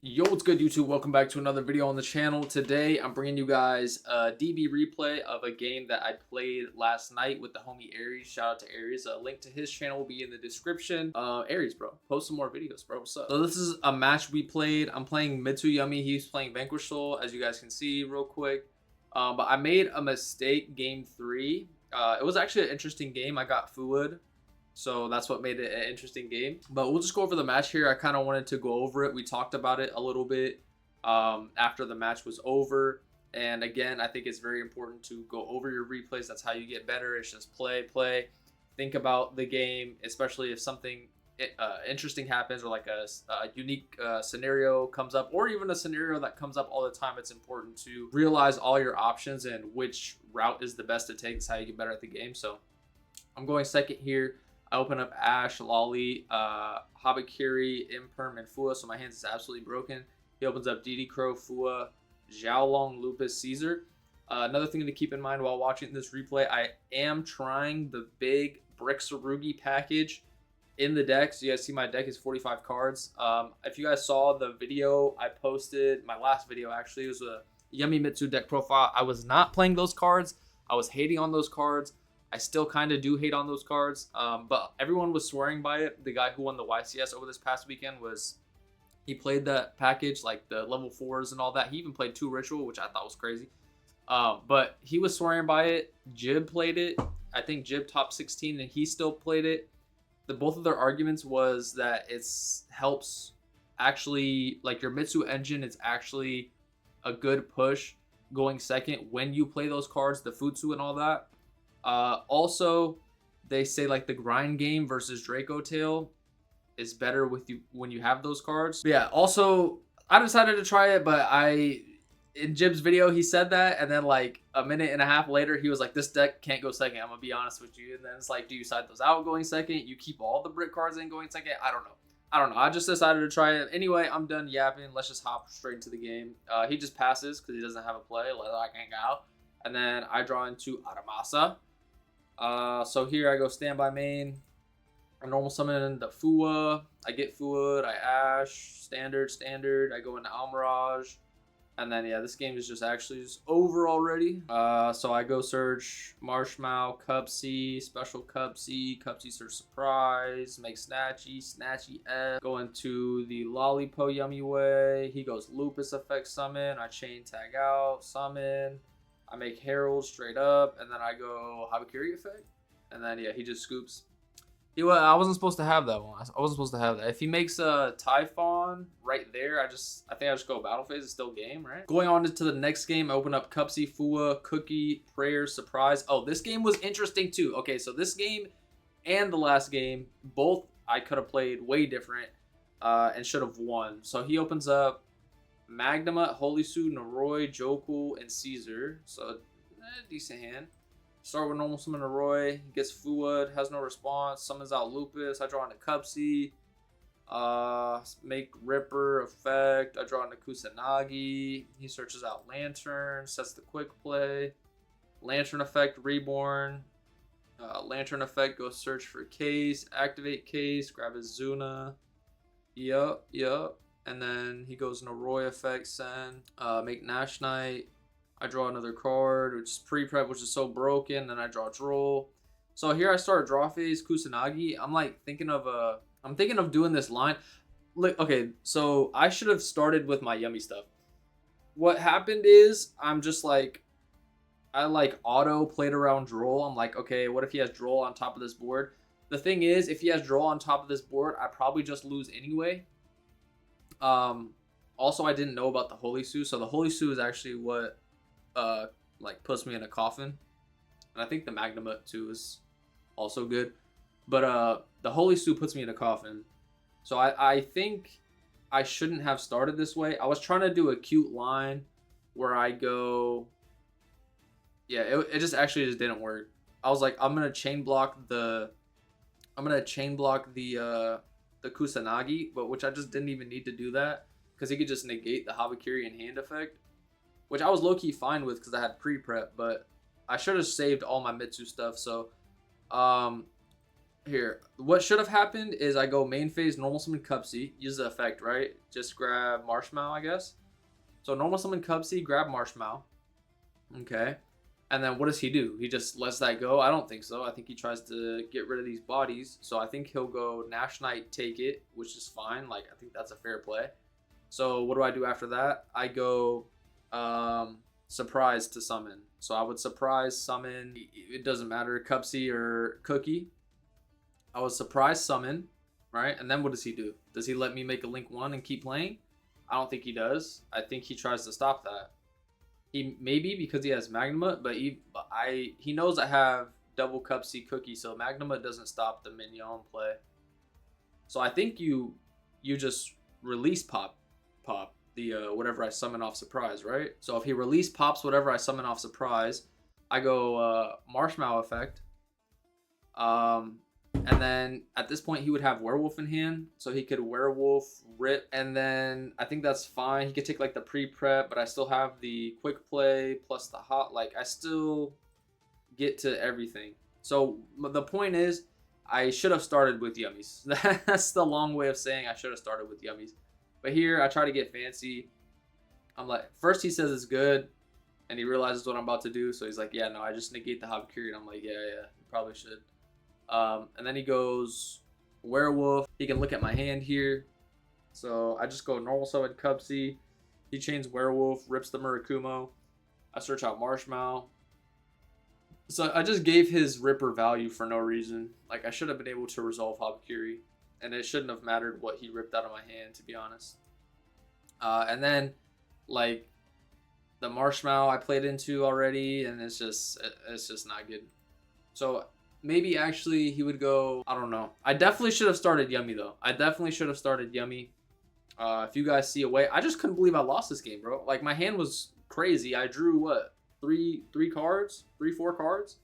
Yo, what's good, YouTube? Welcome back to another video on the channel. Today, I'm bringing you guys a DB replay of a game that I played last night with the homie Aries. Shout out to Aries. A link to his channel will be in the description. Aries, bro, post some more videos, bro. What's up? So this is a match we played. I'm playing Mitsuyami. He's playing Vanquish Soul, as you guys can see real quick. But I made a mistake game 3. It was actually an interesting game. I got Fuwa. So that's what made it an interesting game. But we'll just go over the match here. I kind of wanted to go over it. We talked about it a little bit after the match was over. And again, I think it's very important to go over your replays. That's how you get better. It's just play. Think about the game, especially if something interesting happens or like a unique scenario comes up, or even a scenario that comes up all the time. It's important to realize all your options and which route is the best to take. It's how you get better at the game. So I'm going second here. I open up Ash, Lolly, Habakiri, Imperm, and Fuwa, so my hands is absolutely broken. He opens up DD Crow, Fuwa, Xiaolong, Lupus, Caesar. Another thing to keep in mind while watching this replay, I am trying the big Brick Sarugi package in the deck. So you guys see my deck is 45 cards. If you guys saw the video I posted, my last video actually, it was a Yummy Mitsu deck profile. I was not playing those cards. I was hating on those cards. I still kind of do hate on those cards, but everyone was swearing by it. The guy who won the YCS over this past weekend he played that package, like the level 4s and all that. He even played 2 Ritual, which I thought was crazy. But he was swearing by it. Jib played it. I think Jib top 16, and he still played it. Both of their arguments was that it's helps actually, like your Mitsu engine is actually a good push going second when you play those cards, the Futsu and all that. Also, they say like the grind game versus Draco Tail is better with you when you have those cards. But yeah, also I decided to try it, but in Jib's video he said that, and then like a minute and a half later he was like, this deck can't go second, I'm gonna be honest with you. And then it's like, do you side those out going second? You keep all the brick cards in going second? I don't know. I just decided to try it. Anyway, I'm done yapping. Let's just hop straight into the game. He just passes because he doesn't have a play. Let I hang out. And then I draw into Aramasa. So here I go standby main. I normal summon the Fuwa. I get Fuwa. I Ash. Standard. I go into Almirage. And then, yeah, this game is just actually over already. So I go search Marshmallow, Cubsy, Special Cubsy, search Surprise, make Snatchy F. Go into the Lollipo Yummy Way. He goes Lupus Effect Summon. I chain tag out, summon. I make Herald straight up, and then I go Habakiri Effect. And then, yeah, he just scoops. I wasn't supposed to have that one. I wasn't supposed to have that. If he makes a Typhon right there, I think I just go Battle Phase. It's still game, right? Going on to the next game, I open up Cupsy, Fuwa, Cookie, Prayer, Surprise. Oh, this game was interesting too. Okay, so this game and the last game, both I could have played way different and should have won. So he opens up Magnuma, Holy Su, Noroi, Joku, and Caesar. So, decent hand. Start with normal summon Noroi. Gets Fuwa, has no response. Summons out Lupus. I draw into Cupsy. Make Ripper effect. I draw into Kusanagi. He searches out Lantern. Sets the quick play. Lantern effect, Reborn. Lantern effect, go search for Case. Activate Case. Grab his Zuna. Yup. And then he goes Noroi effect, send. Make Nash Knight. I draw another card, which is pre-prep, which is so broken. Then I draw Droll. So here I start draw phase Kusanagi. I'm like thinking of doing this line. Like, okay, so I should have started with my yummy stuff. What happened is I'm just like, I like auto played around Droll. I'm like, okay, what if he has Droll on top of this board? The thing is, if he has Droll on top of this board, I probably just lose anyway. Also, I didn't know about the Holy Su. So the Holy Su is actually what like puts me in a coffin. And I think the Magnum too is also good. But the Holy Su puts me in a coffin. So I think I shouldn't have started this way. I was trying to do a cute line where I go, yeah, it just didn't work. I was like, I'm gonna chain block the Kusanagi, but which I just didn't even need to do that because he could just negate the Habakiri and hand effect, which I was low-key fine with because I had pre-prep, but I should have saved all my Mitsu stuff. So Here, what should have happened is I go main phase, normal summon Cupsy, use the effect, right? Just grab Marshmallow, I guess. So normal summon Cubsy, grab Marshmallow. Okay. And then what does he do? He just lets that go? I don't think so. I think he tries to get rid of these bodies. So I think he'll go Nash Knight, take it, which is fine. Like, I think that's a fair play. So what do I do after that? I go surprise to summon. So I would surprise summon. It doesn't matter, Cupsy or Cookie. I would surprise summon, right? And then what does he do? Does he let me make a Link 1 and keep playing? I don't think he does. I think he tries to stop that. He maybe because he has Magnuma, but he knows I have double Cupsy Cookie, so Magnuma doesn't stop the Mignon play. So I think you just release pop the whatever I summon off surprise, right? So if he release pops whatever I summon off surprise, I go Marshmallow effect. And then at this point he would have Werewolf in hand, so he could Werewolf, Rip, and then I think that's fine. He could take like the pre-prep, but I still have the quick play plus the hot, like I still get to everything. So the point is, I should have started with Yummies. That's the long way of saying I should have started with Yummies. But here I try to get fancy. I'm like, first he says it's good, and he realizes what I'm about to do, so he's like, yeah, no, I just negate the Habakiri, and I'm like, yeah, you probably should. And then he goes Werewolf. He can look at my hand here. So I just go normal summon Cubsy. He chains Werewolf, rips the Murakumo. I search out Marshmallow. So I just gave his Ripper value for no reason. Like, I should have been able to resolve Habakiri. And it shouldn't have mattered what he ripped out of my hand, to be honest. And then, like, the Marshmallow I played into already, and it's just not good. So maybe actually he would go, I don't know. I definitely should have started Yummy, though. I definitely should have started Yummy. If you guys see a way, I just couldn't believe I lost this game, bro. Like, my hand was crazy. I drew, what, three cards? 4 cards?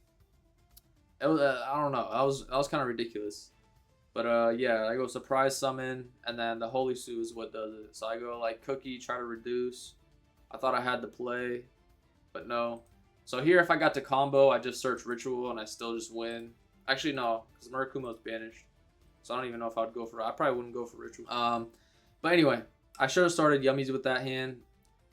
It was, I don't know. That was kind of ridiculous. But yeah, I go surprise summon, and then the Holy Sue is what does it. So I go, like, Cookie, try to reduce. I thought I had the play, but no. So here, if I got to combo, I just search Ritual, and I still just win. Actually, no, because Murakumo's banished. So I don't even know if I'd go for... I probably wouldn't go for Ritual. But anyway, I should have started Yummies with that hand.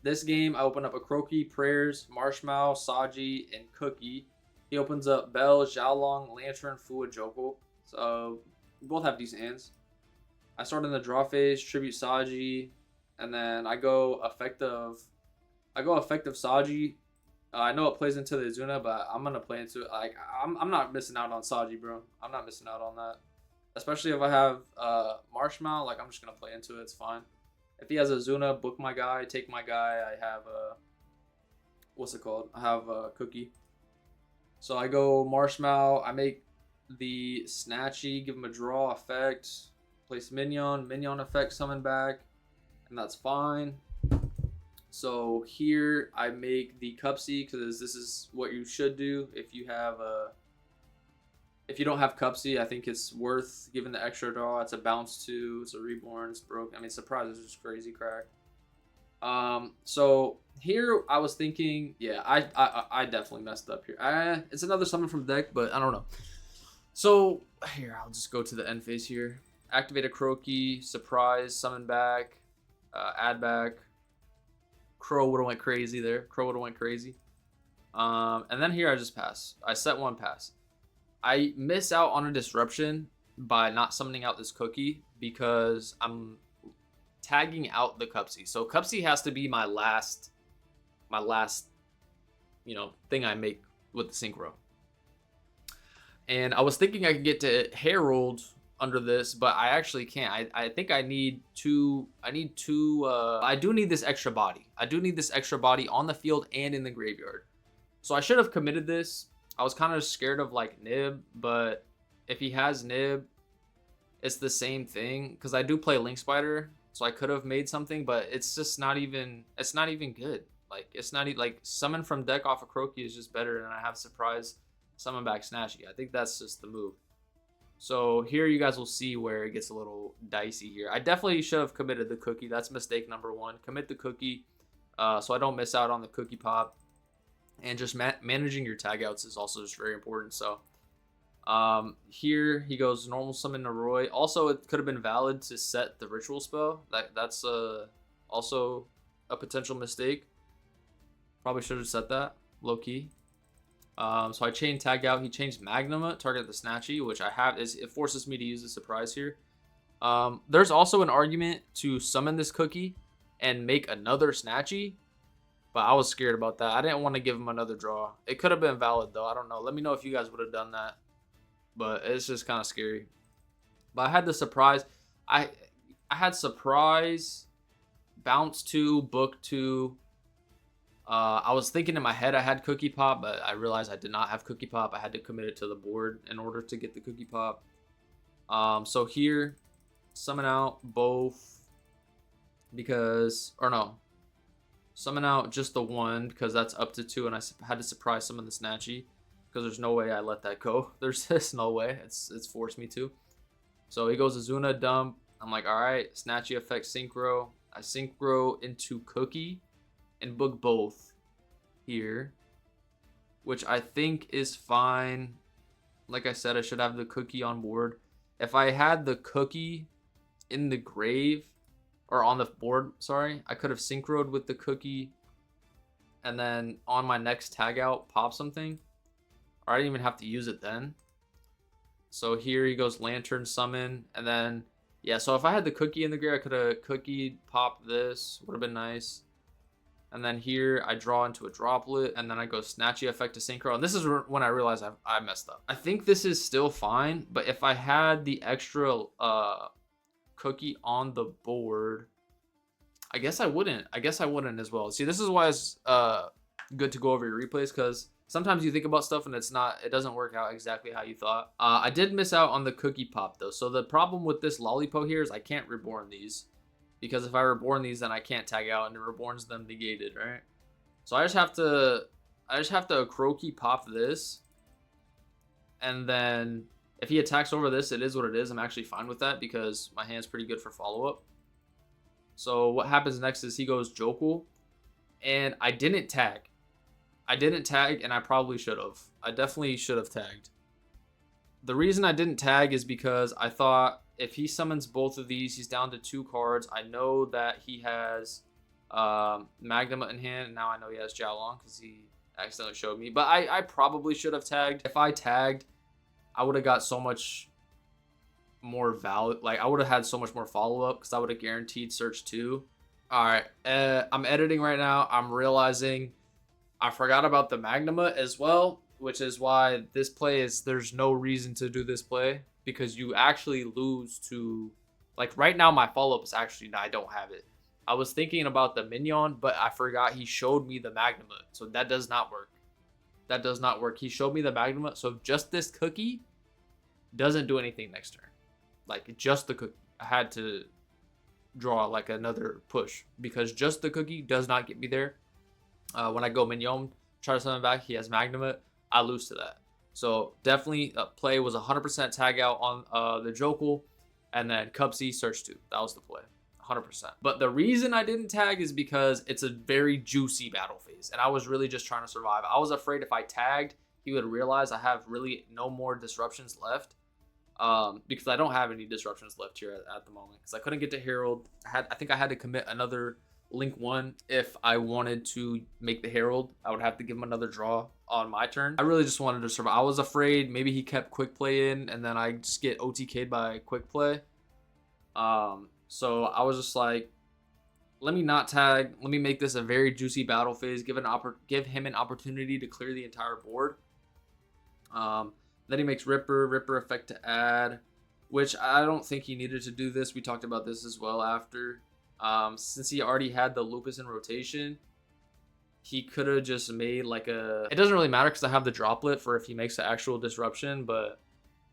This game, I open up a Croaky, Prayers, Marshmallow, Saji, and Cookie. He opens up Bell, Xiaolong, Lantern, Fuwa, Jokul. So we both have decent hands. I start in the draw phase, Tribute Saji, and then I go effective Saji. I know it plays into the Azuna, but I'm gonna play into it. Like, I'm not missing out on Saji, bro. I'm not missing out on that. Especially if I have Marshmallow, like, I'm just gonna play into it. It's fine. If he has Azuna, book my guy, take my guy. I have what's it called? I have Cookie. So I go Marshmallow. I make the Snatchy, give him a draw effect, place Minion effect, summon back, and that's fine. So here I make the Cupsy, because this is what you should do if you have if you don't have Cupsy. I think it's worth giving the extra draw. It's a bounce 2, it's a reborn, it's broke. I mean, surprise is just crazy crack. So here I was thinking, yeah, I definitely messed up here. It's another summon from deck, but I don't know. So here, I'll just go to the end phase here. Activate a Croaky, surprise, summon back, add back. Crow would have went crazy there. Crow would have went crazy. And then here I just pass. I set 1 pass. I miss out on a disruption by not summoning out this Cookie because I'm tagging out the Cupsy. So Cupsy has to be my last, thing I make with the Synchro. And I was thinking I could get to Herald under this, but I actually can't. I think I need two. I do need this extra body. I do need this extra body on the field and in the graveyard. So I should have committed this. I was kind of scared of like Nib, but if he has Nib, it's the same thing. Because I do play Link Spider, so I could have made something, but it's just not even. It's not even good. Like, it's not even like summon from deck off a Croaky is just better than I have surprise summon back Snatchy. I think that's just the move. So here you guys will see where it gets a little dicey here. I definitely should have committed the Cookie. That's mistake number 1. Commit the Cookie so I don't miss out on the Cookie pop. And just managing your tag outs is also just very important. So Here he goes normal summon Noroi. Also, it could have been valid to set the ritual spell. That's also a potential mistake. Probably should have set that low key. So I chain tag out. He changed Magnuma, target the Snatchy, which I have. It forces me to use the surprise here. There's also an argument to summon this cookie and make another Snatchy, but I was scared about that. I didn't want to give him another draw. It could have been valid though. I don't know. Let me know if you guys would have done that, but it's just kind of scary. But I had the surprise. I had surprise, bounce 2, book 2. I was thinking in my head I had Cookie Pop, but I realized I did not have Cookie Pop. I had to commit it to the board in order to get the Cookie Pop. So here, summon out both because, or no, summon out just the one because that's up to 2, and I had to surprise summon the Snatchy because there's no way I let that go. There's just no way. It's forced me to. So he goes Azuna dump. I'm like, all right, Snatchy effect synchro. I synchro into Cookie and book both here, which I think is fine. Like I said, I should have the Cookie on board. If I had the Cookie in the grave, or on the board, sorry, I could have synchroed with the Cookie and then on my next tag out, pop something. Or I didn't even have to use it then. So here he goes Lantern Summon, and then, yeah, so if I had the Cookie in the grave, I could have Cookie popped this, would have been nice. And then here I draw into a droplet, and then I go Snatchy effect to synchro. And this is when I realized I messed up. I think this is still fine, but if I had the extra Cookie on the board, I guess I wouldn't. I guess I wouldn't as well. See, this is why it's good to go over your replays, because sometimes you think about stuff and it doesn't work out exactly how you thought. I did miss out on the Cookie Pop though. So the problem with this Lollipop here is I can't reborn these. Because if I reborn these, then I can't tag out, and it reborns them negated, right? So I just have to Croaky pop this, and then if he attacks over this, it is what it is. I'm actually fine with that because my hand's pretty good for follow up. So what happens next is he goes Jokul, and I didn't tag. And I probably should have. I definitely should have tagged. The reason I didn't tag is because I thought, if he summons both of these, he's down to 2 cards. I know that he has Magnum in hand, and now I know he has Jiaolong because he accidentally showed me. But I probably should have tagged. If I tagged, I would have got so much more value. Like, I would have had so much more follow-up because I would have guaranteed search 2. All right, I'm editing right now. I'm realizing I forgot about the Magnuma as well, which is why this play is, there's no reason to do this play. Because you actually lose to, like right now my follow-up is actually, I don't have it. I was thinking about the Mignon, but I forgot he showed me the Magnuma. So that does not work. That does not work. He showed me the Magnuma. So just this cookie doesn't do anything next turn. Like just the cookie. I had to draw like another push because just the cookie does not get me there. When I go Mignon, try to summon back, he has Magnuma. I lose to that. So definitely play was 100% tag out on the Jokul, and then Cubsy search 2. That was the play, 100%. But the reason I didn't tag is because it's a very juicy battle phase, and I was really just trying to survive. I was afraid if I tagged, he would realize I have really no more disruptions left, because I don't have any disruptions left here at the moment because I couldn't get to Herald. I think I had to commit another Link 1 if I wanted to make the Herald. I would have to give him another draw on my turn. I really just wanted to survive. I was afraid maybe he kept quick play in and then I just get OTK'd by quick play. So I was just like, let me not tag. Let me make this a very juicy battle phase. Give him an opportunity to clear the entire board. Then he makes Ripper effect to add, which I don't think he needed to do this. We talked about this as well after. Since he already had the Lupus in rotation, he could have just made like a... It doesn't really matter because I have the droplet for if he makes an actual disruption, but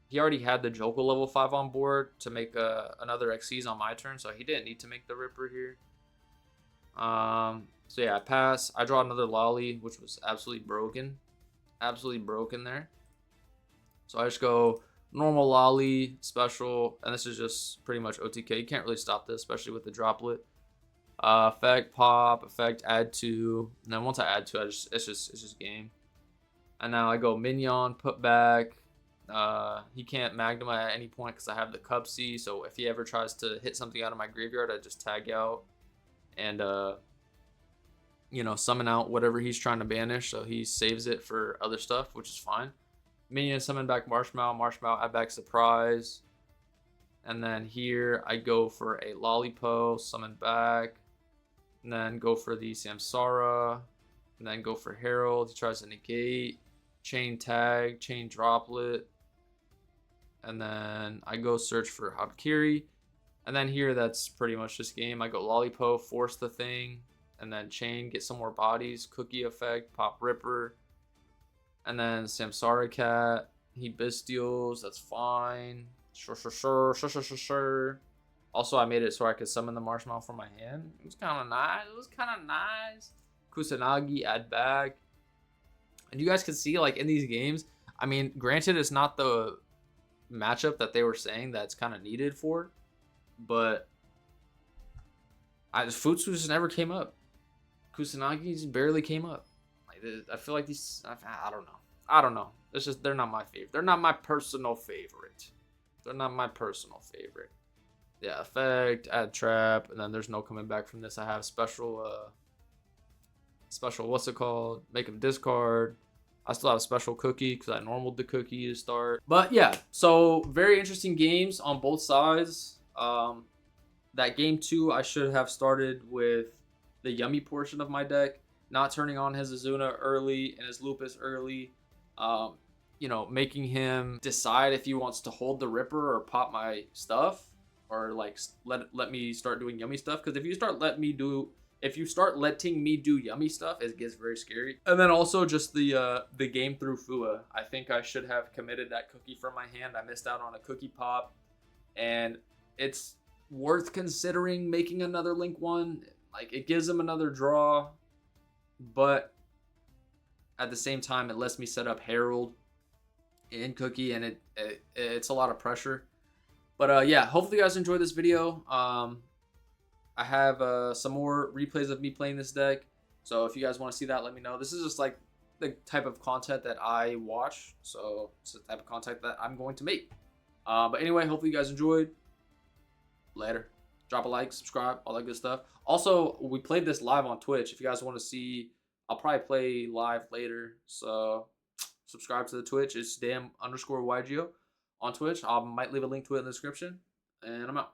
he already had the Joko level 5 on board to make another XCs on my turn, so he didn't need to make the Ripper here. So yeah, I pass. I draw another Lolly, which was absolutely broken. Absolutely broken there. So I just go normal Lolly, special, and this is just pretty much OTK. You can't really stop this, especially with the droplet. Effect, pop, effect, add 2. And then once I add 2, it's just game. And now I go Mignon, put back. He can't Magnum at any point because I have the Cup C. So if he ever tries to hit something out of my graveyard, I just tag out and you know, summon out whatever he's trying to banish. So he saves it for other stuff, which is fine. Minion summon back Marshmallow. Marshmallow add back Surprise. And then here I go for a Lollipo, summon back. And then go for the Samsara. And then go for Herald. He tries to negate. Chain tag, chain droplet. And then I go search for Habkiri. And then here that's pretty much this game. I go Lollipo, force the thing. And then chain, get some more bodies. Cookie effect, pop Ripper. And then Samsara Cat. He Bestials, that's fine. Sure. Also, I made it so I could summon the Marshmallow from my hand. It was kind of nice. Kusanagi, add back. And you guys can see, like, in these games, I mean, granted, it's not the matchup that they were saying that's kind of needed for, but Futsu just never came up. Kusanagi just barely came up. Like, I feel like these, I don't know. It's just, they're not my favorite. They're not my personal favorite. Yeah, effect, add trap, and then there's no coming back from this. I have special, what's it called? Make him discard. I still have a special cookie because I normaled the cookie to start. But yeah, so very interesting games on both sides. That game 2, I should have started with the Yummy portion of my deck, not turning on his Azuna early and his Lupus early. You know, making him decide if he wants to hold the Ripper or pop my stuff, or like let me start doing Yummy stuff. Because if you start letting me do Yummy stuff, it gets very scary. And then also just the game through Fuwa. I think I should have committed that cookie from my hand. I missed out on a cookie pop, and it's worth considering making another Link 1. Like, it gives him another draw, but at the same time, it lets me set up Herald and Cookie, and it's a lot of pressure. But yeah, hopefully you guys enjoyed this video. I have some more replays of me playing this deck, so if you guys want to see that, let me know. This is just like the type of content that I watch, so it's the type of content that I'm going to make. But anyway, hopefully you guys enjoyed. Later. Drop a like, subscribe, all that good stuff. Also, we played this live on Twitch. If you guys want to see, I'll probably play live later. So subscribe to the Twitch. It's D.A.M_YGO on Twitch. I might leave a link to it in the description. And I'm out.